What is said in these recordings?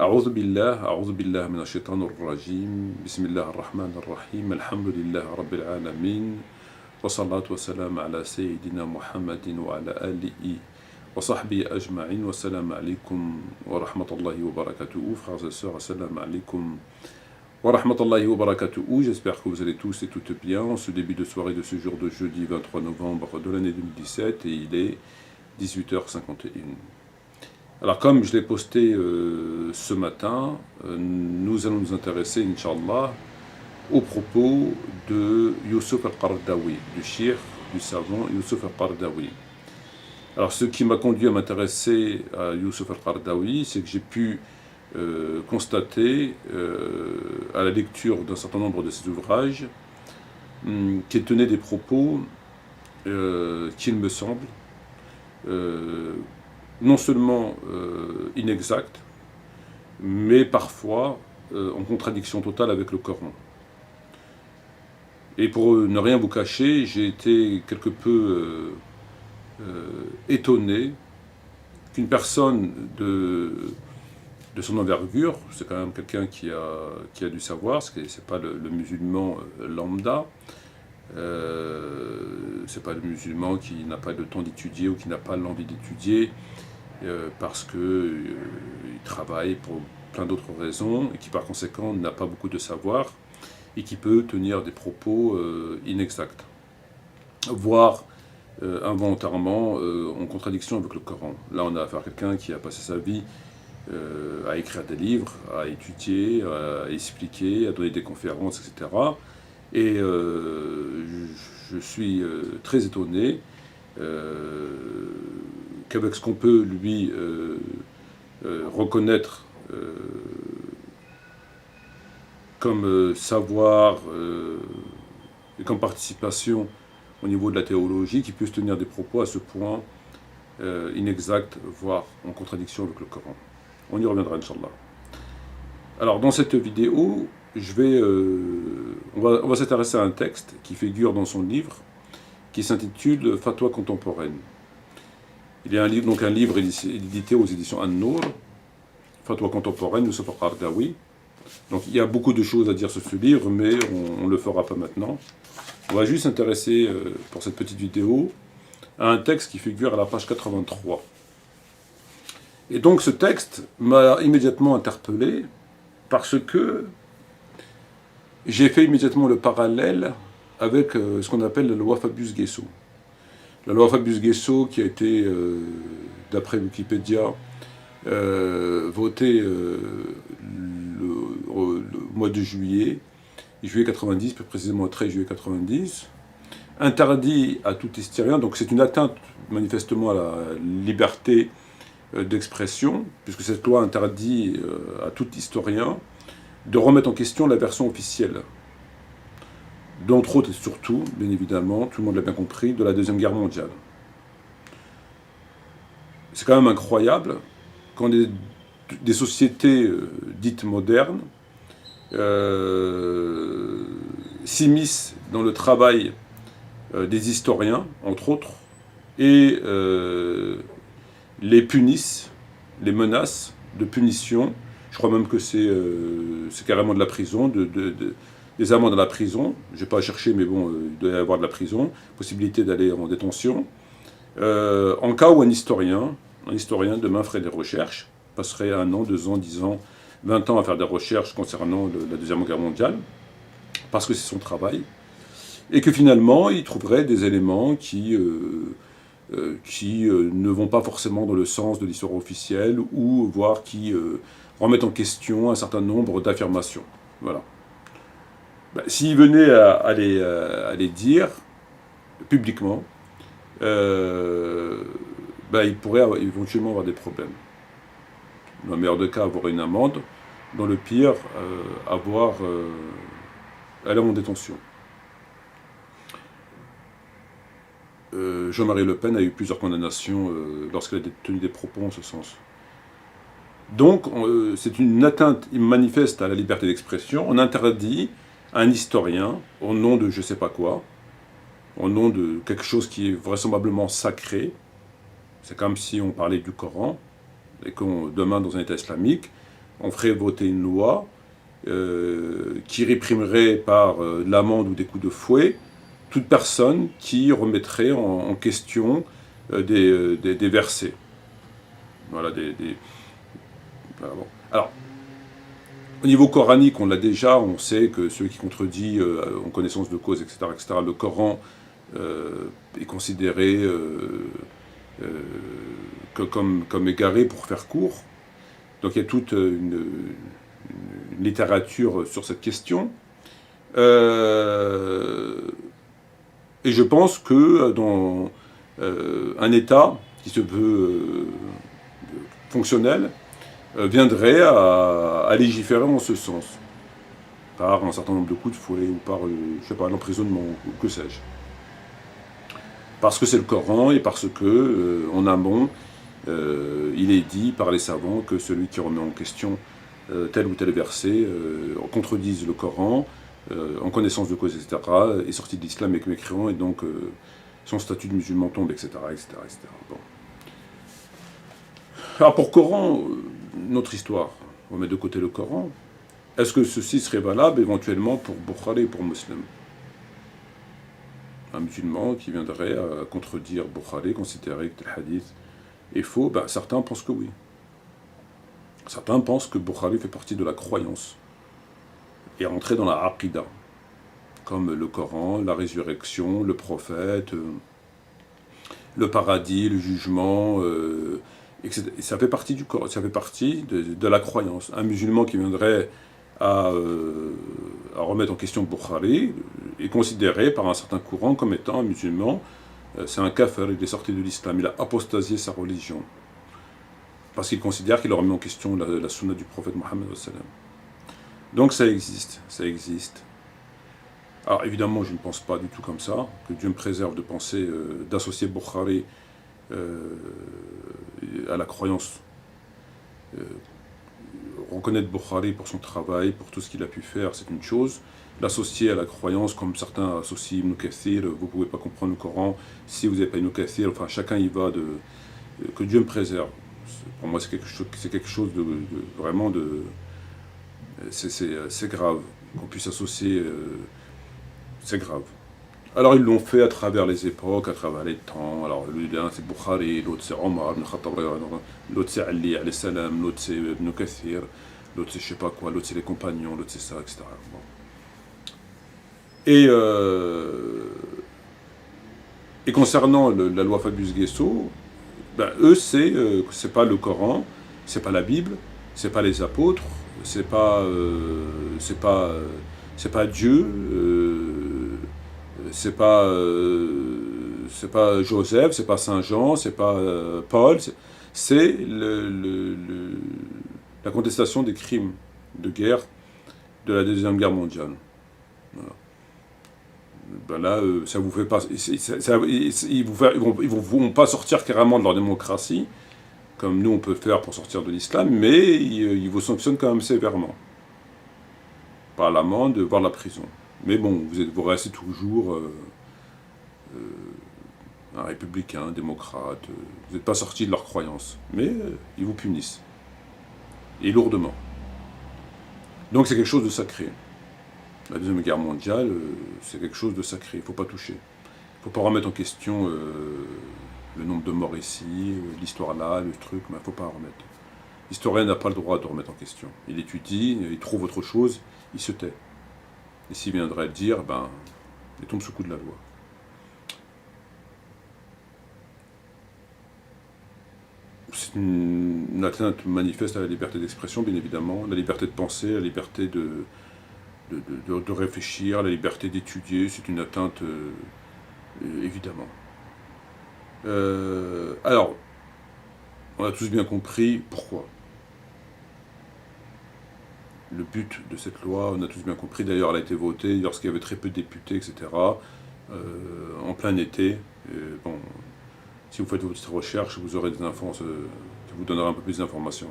أعوذ بالله من الشيطان الرجيم بسم الله الرحمن الرحيم الحمد لله رب العالمين والصلاة والسلام على سيدنا محمد وعلى آله وصحبه أجمعين والسلام عليكم ورحمة الله وبركاته. Frères et sœurs, assalamu alaikum wa rahmatullahi wa barakatuh. J'espère que vous allez tous et toutes bien en ce début de soirée de ce jour de jeudi 23 novembre de l'année 2017 et il est 18h51. Alors comme je l'ai posté ce matin, nous allons nous intéresser, Inch'Allah, aux propos de Youssouf al-Qaradawi, du shir, du savant Youssouf al-Qaradawi. Alors ce qui m'a conduit à m'intéresser à Youssouf al-Qaradawi, c'est que j'ai pu constater à la lecture d'un certain nombre de ses ouvrages qu'il tenait des propos qu'il me semble non seulement inexacts, mais parfois en contradiction totale avec le Coran. Et pour ne rien vous cacher, j'ai été quelque peu étonné qu'une personne de son envergure, c'est quand même quelqu'un qui a du savoir, c'est pas le musulman lambda, c'est pas le musulman qui n'a pas le temps d'étudier ou qui n'a pas l'envie d'étudier parce qu'il travaille pour plein d'autres raisons et qui par conséquent n'a pas beaucoup de savoir et qui peut tenir des propos inexacts, voire involontairement en contradiction avec le Coran. Là on a affaire à quelqu'un qui a passé sa vie à écrire des livres, à étudier, à expliquer, à donner des conférences, etc. Et je suis très étonné qu'avec ce qu'on peut lui reconnaître comme savoir et comme participation au niveau de la théologie, qu'il puisse tenir des propos à ce point inexacts, voire en contradiction avec le Coran. On y reviendra, Inch'Allah. Alors, dans cette vidéo, on va s'intéresser à un texte qui figure dans son livre, qui s'intitule Fatwa contemporaine. Il y a un livre édité aux éditions An-Nour, Fatwa contemporaine, Youssouf al-Qaradawi. Donc il y a beaucoup de choses à dire sur ce livre, mais on ne le fera pas maintenant. On va juste s'intéresser, pour cette petite vidéo, à un texte qui figure à la page 83. Et donc ce texte m'a immédiatement interpellé, parce que j'ai fait immédiatement le parallèle avec ce qu'on appelle la loi Fabius-Guessot. La loi Fabius-Guessot qui a été, d'après Wikipédia, votée le mois de juillet 90, plus précisément le 13 juillet 90, interdit à tout historien, donc c'est une atteinte manifestement à la liberté d'expression, puisque cette loi interdit à tout historien de remettre en question la version officielle, d'entre autres et surtout, bien évidemment, tout le monde l'a bien compris, de la Deuxième Guerre mondiale. C'est quand même incroyable quand des sociétés dites modernes s'immiscent dans le travail des historiens, entre autres, et les punissent, les menacent de punition. Je crois même que c'est carrément de la prison, des amendes à la prison. Je n'ai pas cherché, mais bon, il doit y avoir de la prison, possibilité d'aller en détention. En cas où un historien demain ferait des recherches, passerait 1 an, 2 ans, 10 ans, 20 ans à faire des recherches concernant la Deuxième Guerre mondiale, parce que c'est son travail, et que finalement il trouverait des éléments qui ne vont pas forcément dans le sens de l'histoire officielle, ou voire qui remettent en question un certain nombre d'affirmations. Voilà. Ben, s'il venait à les dire publiquement, ben, il pourrait éventuellement avoir des problèmes. Dans le meilleur des cas, avoir une amende, dans le pire, aller en détention. Jean-Marie Le Pen a eu plusieurs condamnations lorsqu'elle a tenu des propos en ce sens. Donc, c'est une atteinte manifeste à la liberté d'expression. On interdit à un historien, au nom de je ne sais pas quoi, au nom de quelque chose qui est vraisemblablement sacré, c'est comme si on parlait du Coran, et qu'on demain dans un État islamique, on ferait voter une loi qui réprimerait par de l'amende ou des coups de fouet toute personne qui remettrait en question des versets. Voilà, voilà, bon. Alors, au niveau coranique, on l'a déjà, on sait que celui qui contredit en connaissance de cause, etc., le Coran est considéré comme égaré pour faire court. Donc il y a toute une littérature sur cette question. Et je pense que dans un État qui se veut fonctionnel viendrait à légiférer en ce sens, par un certain nombre de coups de fouet ou par, je sais pas, l'emprisonnement ou que sais-je. Parce que c'est le Coran et parce que, en amont, il est dit par les savants que celui qui remet en question tel ou tel verset contredise le Coran, en connaissance de cause, etc., est sorti de l'islam avec mécréant et donc son statut de musulman tombe, etc., etc., etc. Bon. Alors pour Coran, notre histoire, on met de côté le Coran. Est-ce que ceci serait valable éventuellement pour Bukhari et pour Muslim? Un musulman qui viendrait à contredire Bukhari, considérer que tel hadith est faux, ben, certains pensent que oui. Certains pensent que Bukhari fait partie de la croyance et rentré dans la aqidah, comme le Coran, la résurrection, le prophète, le paradis, le jugement, etc. Et ça fait partie du Coran, ça fait partie de la croyance. Un musulman qui viendrait à remettre en question Bukhari est considéré par un certain courant comme étant un musulman. C'est un kafir, il est sorti de l'islam, il a apostasié sa religion. Parce qu'il considère qu'il a remis en question la sunna du prophète Mohammed. Donc ça existe, ça existe. Alors évidemment, je ne pense pas du tout comme ça, que Dieu me préserve de penser, d'associer Bukhari à la croyance. Reconnaître Bukhari pour son travail, pour tout ce qu'il a pu faire, c'est une chose. L'associer à la croyance, comme certains associent Ibn Kathir, vous ne pouvez pas comprendre le Coran si vous n'avez pas Ibn Kathir, enfin chacun y va de... que Dieu me préserve. Pour moi, c'est quelque chose de vraiment de... C'est grave qu'on puisse associer... c'est grave. Alors ils l'ont fait à travers les époques, à travers les temps. Alors l'un c'est Bukhari, l'autre c'est Omar, l'autre c'est Ali alayhi salam, l'autre c'est Ibn Kathir, l'autre c'est je sais pas quoi, l'autre c'est les compagnons, l'autre c'est ça, etc. Bon. Et concernant la loi Fabius Guesso, ben, eux c'est pas le Coran, c'est pas la Bible, c'est pas les apôtres, c'est pas Dieu. C'est pas Joseph, c'est pas Saint Jean, c'est pas Paul, c'est la contestation des crimes de guerre de la Deuxième Guerre mondiale. Voilà. Ben là, ça vous fait pas, ils vont pas sortir carrément de leur démocratie, comme nous on peut faire pour sortir de l'islam, mais ils vous sanctionnent quand même sévèrement. Par l'amende, voire la prison. Mais bon, vous restez toujours un républicain, un démocrate. Vous n'êtes pas sorti de leur croyance. Mais ils vous punissent. Et lourdement. Donc c'est quelque chose de sacré. La Deuxième Guerre mondiale, c'est quelque chose de sacré. Il ne faut pas toucher. Il ne faut pas remettre en question le nombre de morts ici, l'histoire là, le truc, mais il ne faut pas en remettre. L'historien n'a pas le droit de remettre en question. Il étudie, il trouve autre chose, il se tait. Et s'il viendrait le dire, ben, il tombe sous le coup de la loi. C'est une atteinte manifeste à la liberté d'expression, bien évidemment, la liberté de penser, la liberté de réfléchir, la liberté d'étudier, c'est une atteinte, évidemment. Alors, on a tous bien compris pourquoi. Le but de cette loi, on a tous bien compris, d'ailleurs elle a été votée lorsqu'il y avait très peu de députés, etc., en plein été. Bon, si vous faites vos petites recherches, vous aurez des infos, ça vous donnera un peu plus d'informations.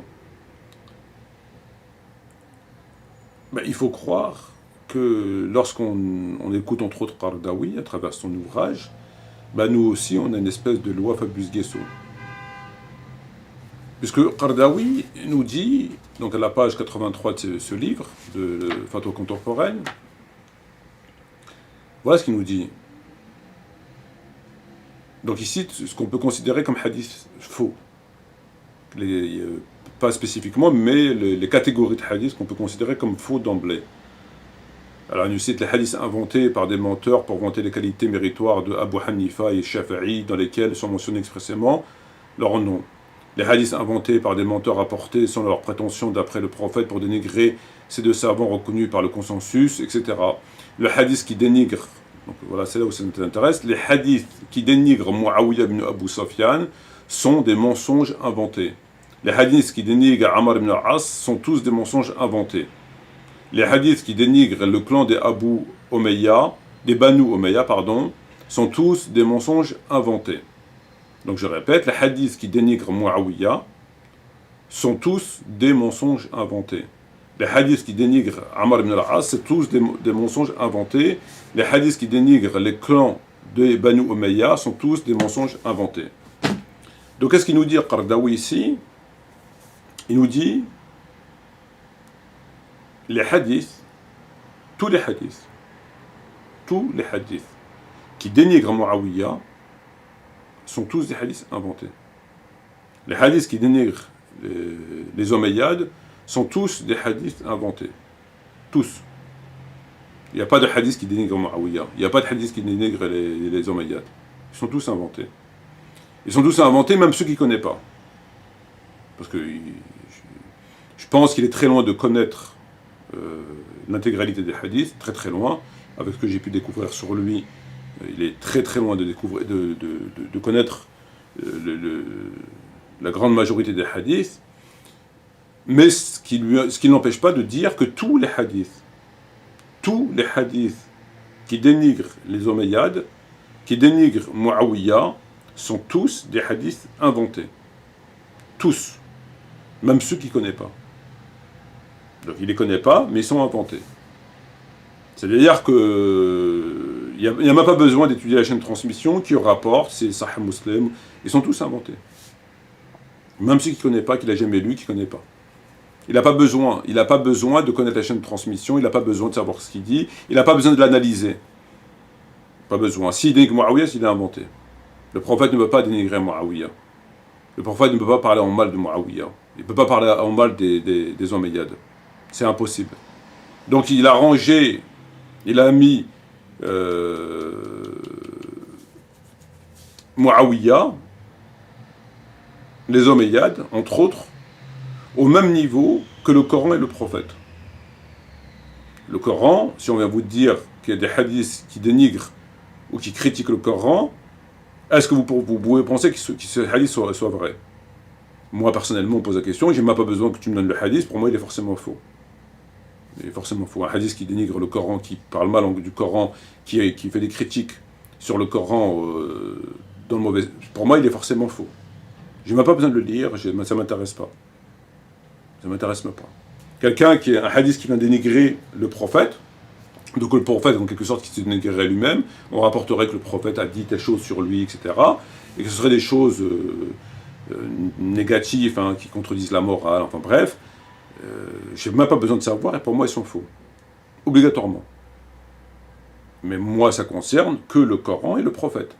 Ben, il faut croire que lorsqu'on écoute entre autres Qaradawi à travers son ouvrage, ben, nous aussi on a une espèce de loi Fabius Guesso. Puisque Qardawi nous dit, donc à la page 83 de ce livre, de Fatwa contemporaine, voilà ce qu'il nous dit. Donc il cite ce qu'on peut considérer comme hadith faux. Pas spécifiquement, mais les catégories de hadith qu'on peut considérer comme faux d'emblée. Alors il nous cite les hadiths inventés par des menteurs pour vanter les qualités méritoires de Abu Hanifa et Shafi'i, dans lesquels sont mentionnés expressément leurs noms. Les hadiths inventés par des menteurs rapportés sans leur prétention d'après le prophète pour dénigrer ces deux savants reconnus par le consensus, etc. Le hadith qui dénigre, donc voilà, c'est là où ça nous intéresse, les hadiths qui dénigrent Muawiyah ibn Abu Sufyan sont des mensonges inventés. Les hadiths qui dénigrent Amr ibn al-As sont tous des mensonges inventés. Les hadiths qui dénigrent le clan des Banu Umayya, sont tous des mensonges inventés. Donc je répète, les hadiths qui dénigrent Muawiyah sont tous des mensonges inventés. Les hadiths qui dénigrent Amr ibn al-As, c'est tous des mensonges inventés. Les hadiths qui dénigrent les clans des Banu Umayya sont tous des mensonges inventés. Donc qu'est-ce qu'il nous dit Qardawi ici? Il nous dit les hadiths, tous les hadiths qui dénigrent Muawiyah sont tous des hadiths inventés. Les hadiths qui dénigrent les Omeyyades sont tous des hadiths inventés. Tous. Il n'y a pas de hadith qui dénigre Muawiyah. Il n'y a pas de hadith qui dénigre les Omeyyades. Ils sont tous inventés. Ils sont tous inventés, même ceux qui ne connaissent pas. Parce que je pense qu'il est très loin de connaître l'intégralité des hadiths, très très loin. Avec ce que j'ai pu découvrir sur lui, il est très très loin de connaître la grande majorité des hadiths. Mais ce qui ne l'empêche pas de dire que tous les hadiths qui dénigrent les Omeyyades, qui dénigrent Muawiyah, sont tous des hadiths inventés. Tous. Même ceux qui ne connaissent pas. Donc il ne les connaît pas, mais ils sont inventés. C'est-à-dire qu'il n'y a même pas besoin d'étudier la chaîne de transmission qui rapporte, c'est Sahih Muslim, ils sont tous inventés. Même ceux qui ne connaissent pas, qu'il n'a jamais lu, qui ne connaît pas. Il n'a pas besoin de connaître la chaîne de transmission, il n'a pas besoin de savoir ce qu'il dit, il n'a pas besoin de l'analyser. Pas besoin. S'il dénigre Muawiyah, il est inventé. Le prophète ne peut pas dénigrer Muawiyah. Le prophète ne peut pas parler en mal de Muawiyah. Il ne peut pas parler en mal des Omeyyades. C'est impossible. Donc il a rangé, il a mis Muawiyah, les Omeyyades, entre autres, au même niveau que le Coran et le prophète. Le Coran, si on vient vous dire qu'il y a des hadiths qui dénigrent ou qui critiquent le Coran, est-ce que vous pouvez penser que ce hadith soit vrai? Moi, personnellement, on pose la question, j'ai même pas besoin que tu me donnes le hadith, pour moi, il est forcément faux. Il est forcément faux. Un hadith qui dénigre le Coran, qui parle mal du Coran, qui fait des critiques sur le Coran dans le mauvais... Pour moi, il est forcément faux. Je n'ai même pas besoin de le lire, ça ne m'intéresse pas. Ça ne m'intéresse même pas. Quelqu'un qui a un hadith qui vient dénigrer le prophète, donc le prophète, en quelque sorte, qui se dénigrerait lui-même, on rapporterait que le prophète a dit telle chose sur lui, etc. Et que ce seraient des choses négatives, hein, qui contredisent la morale, enfin bref. Je n'ai même pas besoin de savoir, et pour moi, ils sont faux. Obligatoirement. Mais moi, ça concerne que le Coran et le prophète.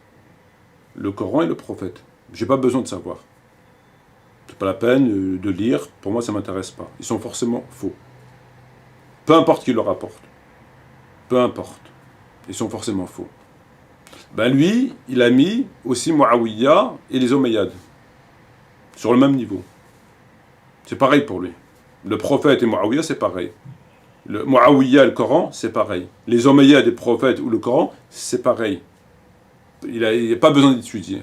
Le Coran et le prophète. Je n'ai pas besoin de savoir. C'est pas la peine de lire, pour moi, ça ne m'intéresse pas. Ils sont forcément faux. Peu importe qui le rapporte. Peu importe. Ils sont forcément faux. Ben lui, il a mis aussi Muawiyah et les Omeyyades. Sur le même niveau. C'est pareil pour lui. Le prophète et Muawiyah, c'est pareil. Le Muawiyah et le Coran, c'est pareil. Les Omeyyades et le prophète ou le Coran, c'est pareil. Il n'y a pas besoin d'étudier.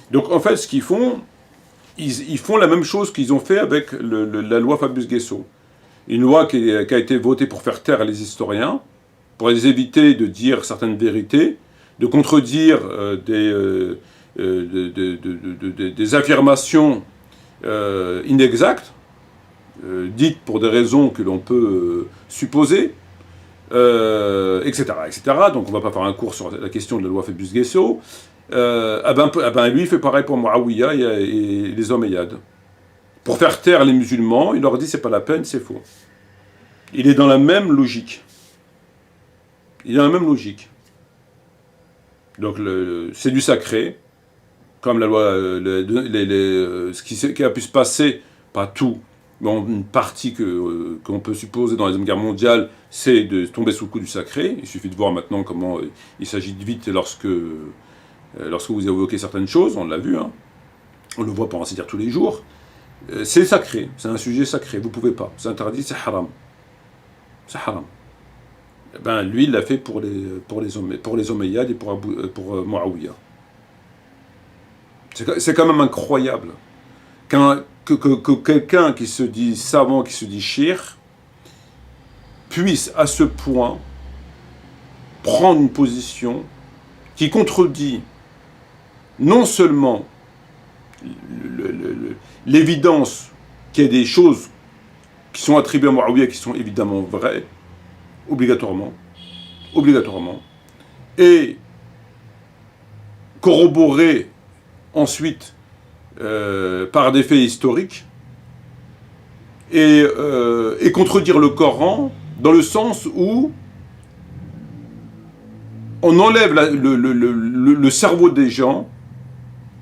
Donc en fait, ce qu'ils font, ils font la même chose qu'ils ont fait avec la loi Fabius-Guessot. Une loi qui a été votée pour faire taire les historiens, pour les éviter de dire certaines vérités, de contredire des affirmations inexactes, dites pour des raisons que l'on peut supposer, etc., etc. Donc on ne va pas faire un cours sur la question de la loi Fabius-Guessot. Lui, il fait pareil pour Muawiyah et les Omeyyades. pour faire taire les musulmans, il leur dit c'est pas la peine, c'est faux. Il est dans la même logique. Il est dans la même logique. Donc c'est du sacré, comme la loi, ce qui a pu se passer, pas tout, mais une partie qu'on peut supposer dans les guerres mondiales, c'est de tomber sous le coup du sacré. Il suffit de voir maintenant comment il s'agit de vite lorsque vous évoquez certaines choses, on l'a vu, hein. On le voit pour ainsi dire tous les jours. C'est sacré, c'est un sujet sacré, vous pouvez pas, c'est interdit, c'est haram. C'est haram. Eh ben, lui, il l'a fait pour les Omeyyades et pour Muawiyah. C'est quand même incroyable que quelqu'un qui se dit savant, qui se dit shir, puisse à ce point prendre une position qui contredit non seulement l'évidence qu'il y a des choses qui sont attribuées à Muawiyah qui sont évidemment vraies, obligatoirement, et corroborées ensuite par des faits historiques, et contredire le Coran dans le sens où on enlève le cerveau des gens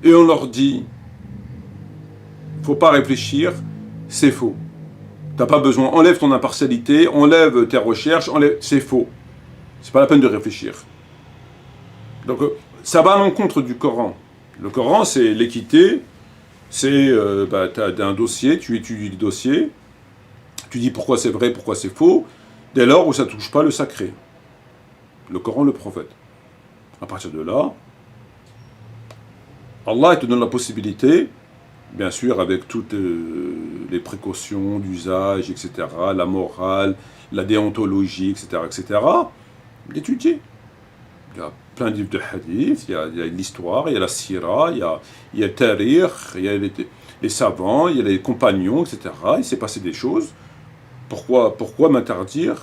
et on leur dit faut pas réfléchir, c'est faux. T'as pas besoin, enlève ton impartialité, enlève tes recherches, c'est faux. C'est pas la peine de réfléchir. Donc ça va à l'encontre du Coran. Le Coran, c'est l'équité, c'est t'as un dossier, tu étudies le dossier, tu dis pourquoi c'est vrai, pourquoi c'est faux, dès lors où ça touche pas le sacré. Le Coran, le prophète. À partir de là, Allah te donne la possibilité, bien sûr avec toutes les précautions d'usage, etc., la morale, la déontologie, etc., d'étudier. Il y a plein de livres de hadith, il y a l'histoire, il y a la sira, il y a le tarir, il y a les savants, il y a les compagnons, etc. Il s'est passé des choses. Pourquoi m'interdire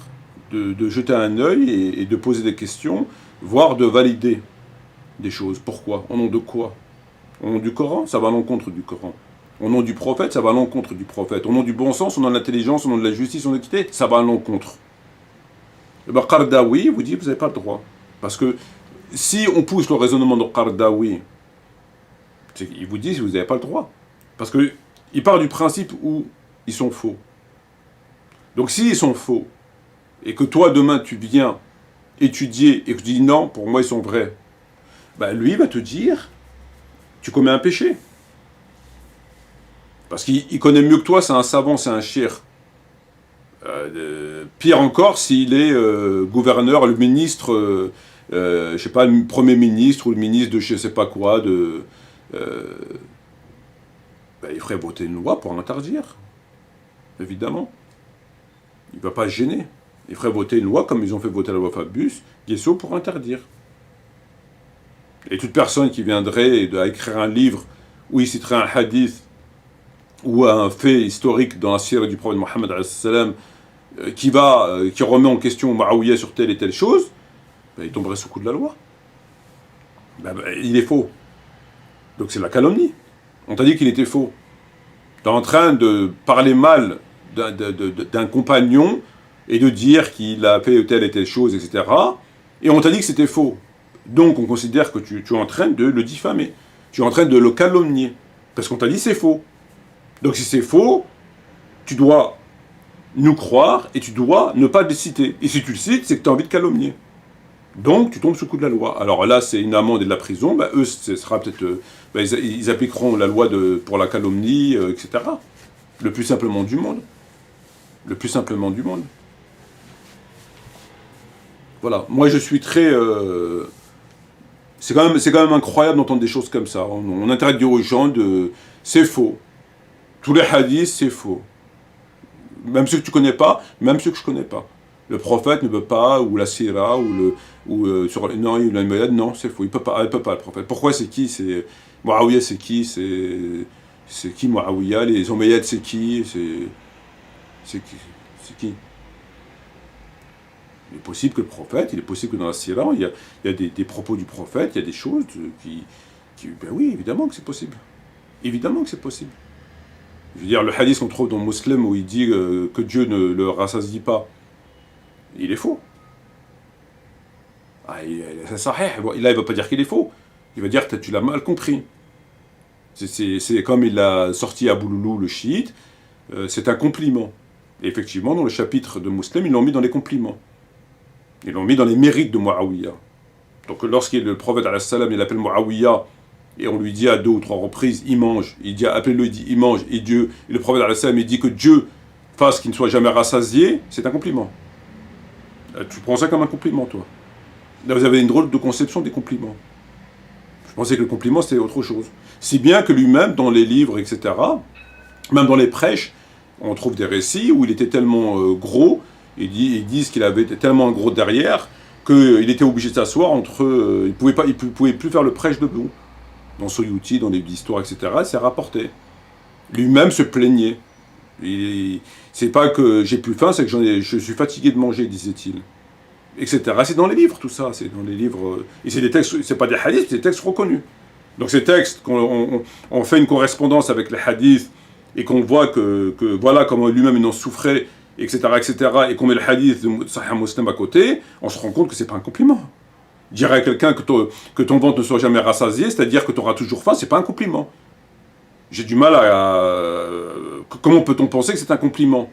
de jeter un œil et de poser des questions, voire de valider des choses? Pourquoi? Au nom de quoi? Au nom du Coran, ça va à l'encontre du Coran. Au nom du prophète, ça va à l'encontre du prophète. Au nom du bon sens, au nom de l'intelligence, au nom de la justice, au nom de l'équité, ça va à l'encontre. Et bien, Qardawi vous dit, vous n'avez pas le droit. Parce que si on pousse le raisonnement de Qardawi, il vous dit, vous n'avez pas le droit. Parce qu'il part du principe où ils sont faux. Donc s'ils sont faux, et que toi, demain, tu viens étudier, et que tu dis non, pour moi, ils sont vrais, ben, lui, il va te dire, tu commets un péché. Parce qu'il connaît mieux que toi, c'est un savant, c'est un shir. Pire encore, s'il est gouverneur, le ministre, je sais pas, le premier ministre ou le ministre de je sais pas quoi, il ferait voter une loi pour l'interdire. Évidemment. Il ne va pas se gêner. Il ferait voter une loi comme ils ont fait voter la loi Fabius, Guesso, pour interdire. Et toute personne qui viendrait à écrire un livre où il citerait un hadith ou un fait historique dans la sira du prophète Mohammed qui remet en question Muawiyah sur telle et telle chose, ben, il tomberait sous le coup de la loi. Il est faux. Donc c'est la calomnie. On t'a dit qu'il était faux. Tu es en train de parler mal d'un compagnon et de dire qu'il a fait telle et telle chose, etc. Et on t'a dit que c'était faux. Donc on considère que tu es en train de le diffamer. Tu es en train de le calomnier. Parce qu'on t'a dit c'est faux. Donc si c'est faux, tu dois nous croire et tu dois ne pas le citer. Et si tu le cites, c'est que tu as envie de calomnier. Donc tu tombes sous le coup de la loi. Alors là, c'est une amende et de la prison. Ben, eux, ce sera peut-être, ils appliqueront la loi pour la calomnie, etc. Le plus simplement du monde. Le plus simplement du monde. Voilà. Moi, je suis très... c'est quand même incroyable d'entendre des choses comme ça. On interdit aux gens de... C'est faux. Tous les hadiths, c'est faux. Même ceux que tu connais pas, même ceux que je connais pas. Le prophète ne peut pas, ou la sira, non, c'est faux. Elle peut pas, le prophète. Pourquoi c'est qui? C'est Muawiyah, c'est qui? C'est qui Muawiyah? Les Omeyyades, c'est qui? C'est qui? Il est possible que le prophète, il est possible que dans la sira, il y a des propos du prophète, il y a des choses qui ben oui, évidemment que c'est possible. Évidemment que c'est possible. Je veux dire, le hadith qu'on trouve dans Muslim où il dit que Dieu ne le rassasie pas, il est faux. Ah, c'est sahih. Bon, là, il ne va pas dire qu'il est faux. Il va dire que tu l'as mal compris. C'est comme il a sorti Abu Loulou, le chiite, c'est un compliment. Et effectivement, dans le chapitre de Muslim, ils l'ont mis dans les compliments. Ils l'ont mis dans les mérites de Muawiyah. Donc lorsqu'il le prophète il appelle Muawiyah, et on lui dit à 2 ou 3 reprises, il mange, il dit appelez-le, il dit il mange, et le prophète il dit que Dieu fasse qu'il ne soit jamais rassasié, c'est un compliment. Tu prends ça comme un compliment, toi. Là, vous avez une drôle de conception des compliments. Je pensais que le compliment, c'était autre chose. Si bien que lui-même, dans les livres, etc., même dans les prêches, on trouve des récits où il était tellement gros, ils disent qu'il avait tellement gros derrière, qu'il était obligé de s'asseoir il ne pouvait plus faire le prêche debout. Dans Soyuti, dans les histoires, etc., c'est rapporté. Lui-même se plaignait. C'est pas que j'ai plus faim, c'est que je suis fatigué de manger, disait-il. Etc. C'est dans les livres, tout ça. C'est dans les livres. Et c'est des textes, c'est pas des hadiths, c'est des textes reconnus. Donc ces textes, on fait une correspondance avec les hadiths et qu'on voit que voilà comment lui-même il en souffrait, etc., et qu'on met le hadith de Sahih Muslim à côté, on se rend compte que c'est pas un compliment. Dire à quelqu'un que ton ventre ne soit jamais rassasié, c'est-à-dire que tu auras toujours faim, c'est pas un compliment. J'ai du mal comment peut-on penser que c'est un compliment?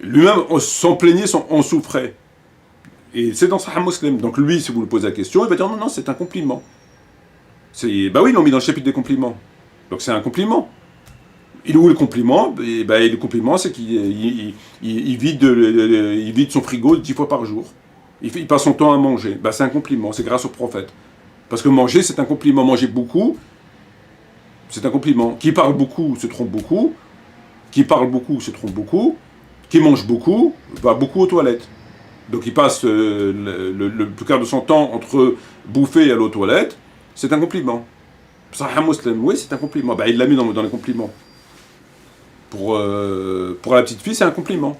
Lui-même, s'en plaignait, en souffrait. Et c'est dans Sahih Muslim. Donc lui, si vous lui posez la question, il va dire non, c'est un compliment. Bah oui, ils l'ont mis dans le chapitre des compliments. Donc c'est un compliment. Il est où le compliment? Le compliment, c'est qu'il vide son frigo 10 fois par jour. Il passe son temps à manger. C'est un compliment, c'est grâce au prophète. Parce que manger, c'est un compliment. Manger beaucoup, c'est un compliment. Qui parle beaucoup se trompe beaucoup. Qui parle beaucoup se trompe beaucoup. Qui mange beaucoup va beaucoup aux toilettes. Donc il passe le plus quart de son temps entre bouffer et aller aux toilettes. C'est un compliment. Sahih Muslim, oui, c'est un compliment. Il l'a mis dans les compliments. Pour la petite fille, c'est un compliment.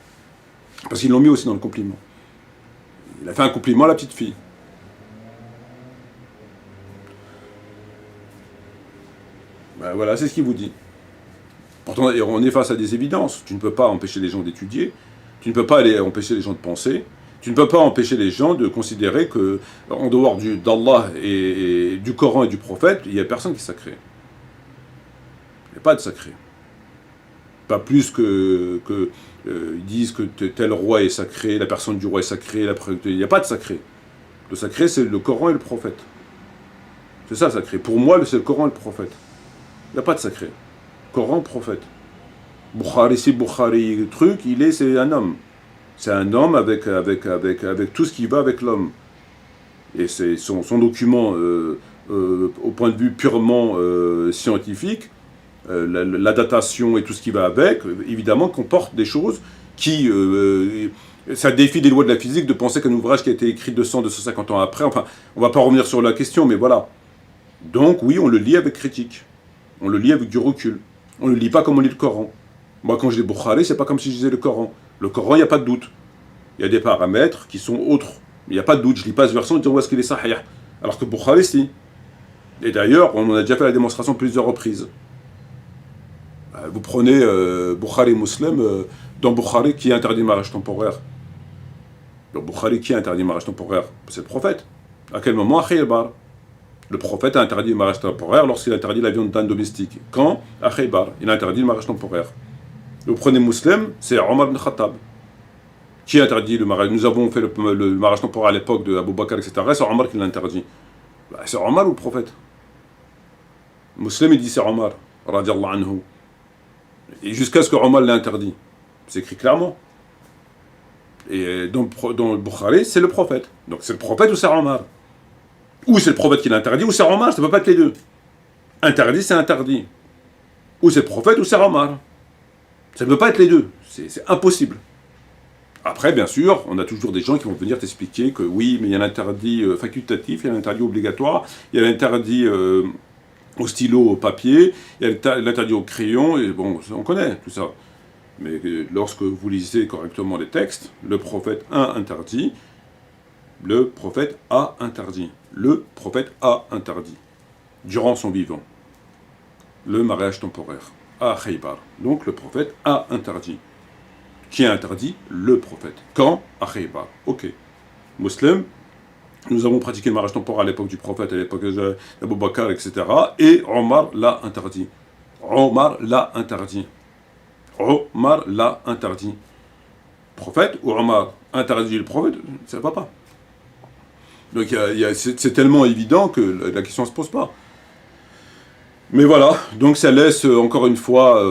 Parce qu'ils l'ont mis aussi dans le compliment. Il a fait un compliment à la petite fille. Voilà, c'est ce qu'il vous dit. Pourtant, on est face à des évidences. Tu ne peux pas empêcher les gens d'étudier. Tu ne peux pas empêcher les gens de penser. Tu ne peux pas empêcher les gens de considérer que, en dehors d'Allah et du Coran et du prophète, il n'y a personne qui est sacré. Il n'y a pas de sacré. Pas plus ils disent que tel roi est sacré, la personne du roi est sacrée, il n'y a pas de sacré. Le sacré, c'est le Coran et le prophète. C'est ça le sacré. Pour moi, c'est le Coran et le prophète. Il n'y a pas de sacré. Coran, prophète. Bukhari, c'est Bukhari, le truc, c'est un homme. C'est un homme avec tout ce qui va avec l'homme. Et c'est son document, au point de vue purement scientifique, la datation et tout ce qui va avec, évidemment, comporte des choses qui... ça défie les lois de la physique de penser qu'un ouvrage qui a été écrit 200-250 ans après, enfin, on ne va pas revenir sur la question, mais voilà. Donc oui, on le lit avec critique. On le lit avec du recul. On ne le lit pas comme on lit le Coran. Moi, quand je lis Bukhari, c'est pas comme si je lisais le Coran. Le Coran, il n'y a pas de doute. Il y a des paramètres qui sont autres. Il n'y a pas de doute. Je ne lis pas ce verset en disant où est-ce qu'il est sahih. Alors que Bukhari, si. Et d'ailleurs, on en a déjà fait la démonstration plusieurs reprises. Vous prenez Bukhari Muslim, dans Bukhari, qui interdit le mariage temporaire. Dans Bukhari, qui interdit le mariage temporaire? C'est le prophète. À quel moment? À Khaybar. Le prophète a interdit le mariage temporaire lorsqu'il a interdit la viande d'âne domestique. Quand? À Khaybar. Il a interdit le mariage temporaire. Vous prenez Muslim, c'est Omar ibn Khattab. Qui interdit le mariage? Nous avons fait le mariage temporaire à l'époque de Abu Bakr, etc. C'est Omar qui l'a interdit. C'est Omar ou le prophète? Muslim, il dit c'est Omar, radiallahu anhu. Et jusqu'à ce que Omar l'ait interdit. C'est écrit clairement. Et dans le Bukhari, c'est le prophète. Donc c'est le prophète ou c'est Omar? Ou c'est le prophète qui l'a interdit, ou c'est Omar, ça ne peut pas être les deux. Interdit, c'est interdit. Ou c'est le prophète ou c'est Omar. Ça ne peut pas être les deux. C'est impossible. Après, bien sûr, on a toujours des gens qui vont venir t'expliquer que oui, mais il y a l'interdit facultatif, il y a l'interdit obligatoire, il y a l'interdit au stylo, au papier, il y a l'interdit au crayon, et bon, on connaît tout ça. Mais lorsque vous lisez correctement les textes, le prophète a interdit, le prophète a interdit, le prophète a interdit, durant son vivant, le mariage temporaire. à Khaybar. Donc le prophète a interdit. Qui a interdit? Le prophète. Quand? À Khaybar. Ok. Muslim, nous avons pratiqué le mariage temporaire à l'époque du prophète, à l'époque d'Abou Bakr, etc. Et Omar l'a interdit. Omar l'a interdit. Omar l'a interdit. Prophète ou Omar interdit le prophète? Ça ne va pas. Donc c'est tellement évident que la question ne se pose pas. Mais voilà, donc ça laisse encore une fois,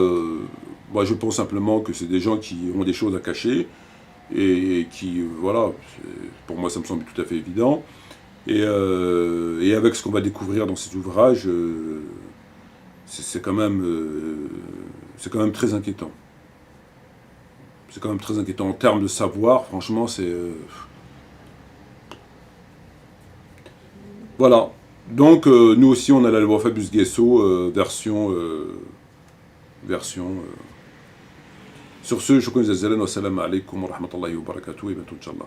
moi je pense simplement que c'est des gens qui ont des choses à cacher et qui, voilà, pour moi ça me semble tout à fait évident. Et avec ce qu'on va découvrir dans ces ouvrages, c'est quand même très inquiétant. C'est quand même très inquiétant en termes de savoir, franchement c'est... Voilà. Donc nous aussi on a la loi Fabius Guesso, version. Sur ce, je vous remercie. Wassalamu alaikum wa rahmatullahi wa barakatuh et bientôt, Inch'Allah.